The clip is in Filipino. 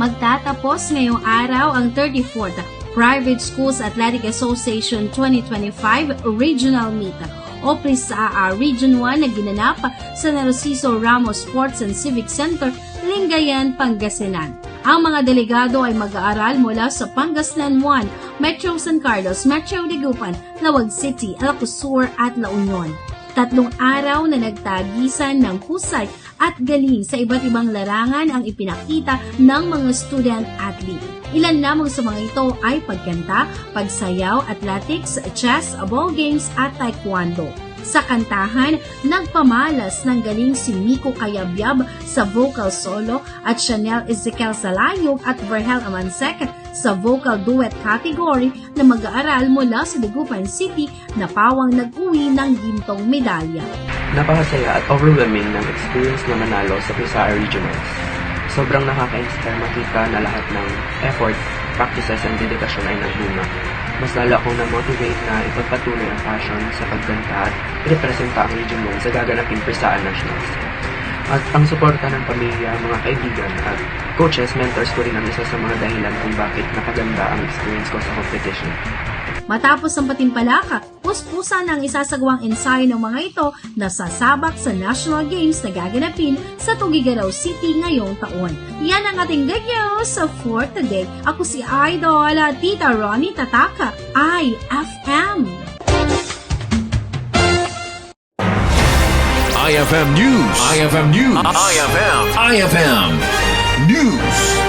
Magtatapos ngayong araw ang 34th Private Schools Athletic Association 2025 Regional Meet o PRISAA Region 1 na ginanap sa Narciso Ramos Sports and Civic Center, Lingayen, Pangasinan. Ang mga delegado ay mag-aaral mula sa Pangasinan 1, Metro San Carlos, Metro Dagupan, Lawag City, Alacosur at La Union. 3 araw na nagtagisan ng husay at galing sa iba't ibang larangan ang ipinakita ng mga student-athlete. Ilan lamang sa mga ito ay pagkanta, pagsayaw, athletics, chess, ball games at taekwondo. Sa kantahan, nagpamalas ng galing si Miko Kayabyab sa vocal solo at Chanel Ezekiel Salayog at Verhel Amansek sa vocal duet category na mag-aaral mula sa Dagupan City na pawang nag-uwi ng gintong medalya. Napakasaya at overwhelming ng experience na manalo sa PRISAA Regionals. Sobrang nakaka-inspire makita na lahat ng effort, practices, and dedikasyon ay nagbunga. Mas lalo akong na-motivate na ipagpatuloy ang passion sa pagkanta at i-representa ang Region 1 sa gaganaping PRISAA Nationals. At ang suporta ng pamilya, mga kaibigan at coaches, mentors ko rin ang isa sa mga dahilan kung bakit nakaganda ang experience ko sa competition. Matapos ang patimpalaka, puspusan ang isasagawang ensayo ng mga ito na sasabak sa National Games na gaganapin sa Tuguegarao City ngayong taon. Yan ang ating good news for today. Ako si Idol, Tita Ronnie Tataka, IFM. IFM News. IFM News. IFM News.